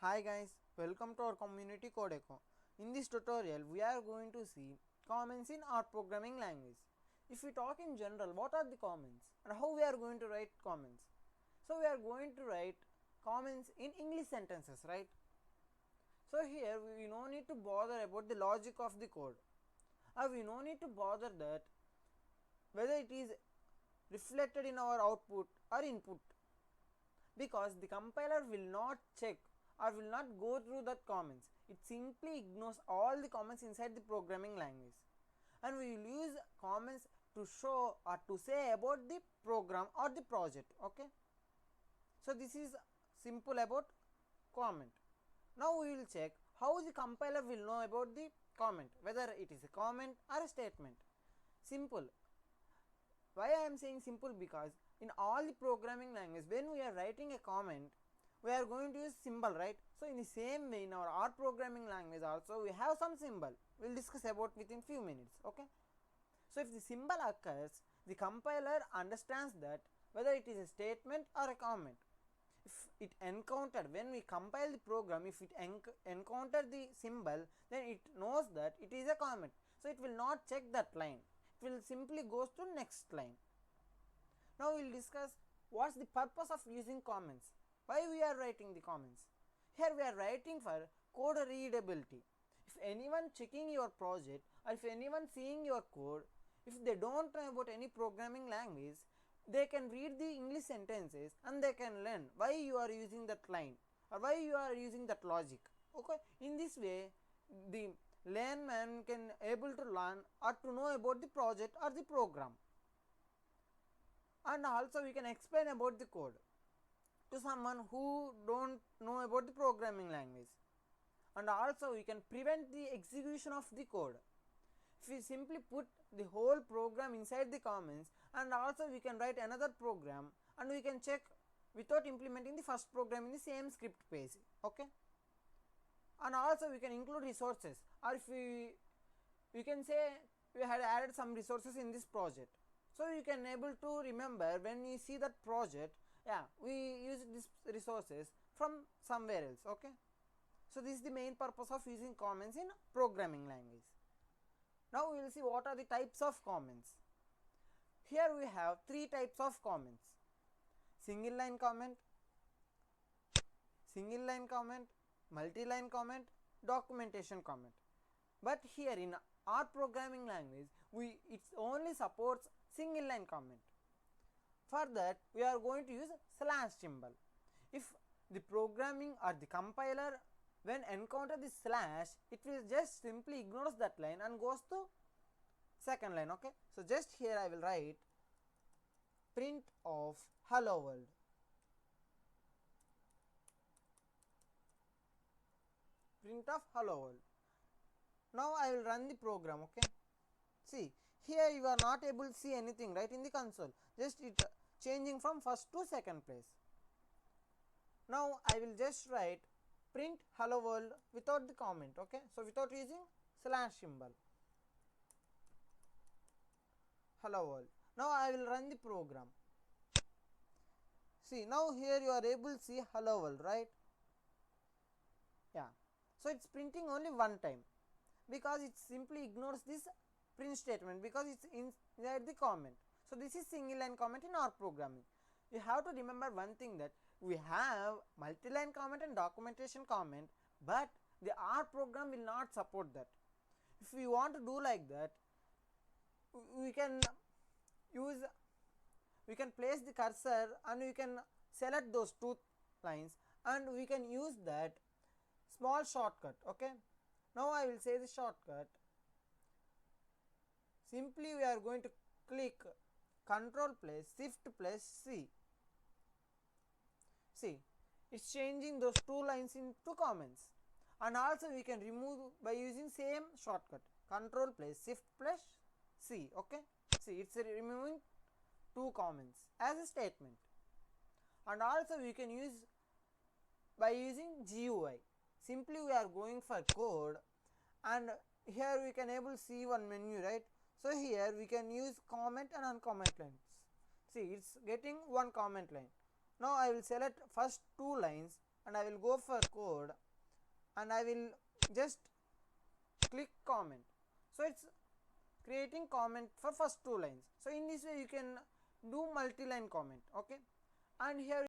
Hi guys, welcome to our community Codeco. In this tutorial, we are going to see comments in our programming language. If we talk in general, what are the comments and how we are going to write comments? So we are going to write comments in English sentences, right? So here we no need to bother about the logic of the code, or we no need to bother that whether it is reflected in our output or input, because the compiler will not check or will not go through the comments. It simply ignores all the comments inside the programming language, and we will use comments to show or to say about the program or the project. Okay, so this is simple about comment. Now we will check how the compiler will know about the comment, whether it is a comment or a statement. Simple. Why I am saying simple? Because in all the programming language, when we are writing a comment, we are going to use symbol, right? So in the same way, in our R programming language also we have some symbol. We will discuss about within few minutes. Okay, so if the symbol occurs, the compiler understands that whether it is a statement or a comment. If it encountered, when we compile the program, if it encounter the symbol, then it knows that it is a comment, so it will not check that line, it will simply goes to next line. Now we will discuss what's the purpose of using comments, why we are writing the comments. Here we are writing for code readability. If anyone checking your project, or if anyone seeing your code, if they don't know about any programming language, they can read the English sentences and they can learn why you are using that line or why you are using that logic. Okay, in this way the layman can able to learn or to know about the project or the program, and also we can explain about the code to someone who don't know about the programming language, and also we can prevent the execution of the code. If we simply put the whole program inside the comments, and also we can write another program and we can check without implementing the first program in the same script page. Okay, and also we can include resources, or if we can say we had added some resources in this project, so you can able to remember when you see that project, yeah, we use these resources from somewhere else. Okay, so this is the main purpose of using comments in programming language. Now we will see what are the types of comments. Here we have three types of comments: single line comment, multi-line comment, documentation comment. But here in our programming language, it only supports single line comment. For that we are going to use slash symbol. If the programming or the compiler when encounter the slash, it will just simply ignores that line and goes to second line. Okay, so just here I will write print of hello world. Print of hello world. Now I will run the program. Okay, see here you are not able to see anything right in the console, just it changing from first to second place. Now I will just write print hello world without the comment. Okay, so without using slash symbol, hello world. Now I will run the program. See, now here you are able to see hello world, right? Yeah, so it's printing only one time because it simply ignores this print statement because it's inside the comment. So this is single line comment in our programming. You have to remember one thing, that we have multi-line comment and documentation comment, but the R program will not support that. If we want to do like that, we can use, we can place the cursor and we can select those two lines and we can use that small shortcut. Okay, now I will say the shortcut. Simply we are going to click control plus shift plus C. See, it's changing those two lines into comments, and also we can remove by using same shortcut control plus shift plus C. Okay, see, it's removing two comments as a statement, and also we can use by using GUI. Simply we are going for code, and here we can able to see one menu, right? So here we can use comment and uncomment lines. See, it's getting one comment line. Now I will select first two lines and I will go for code and I will just click comment. So it's creating comment for first two lines. So in this way you can do multi-line comment. Okay, and here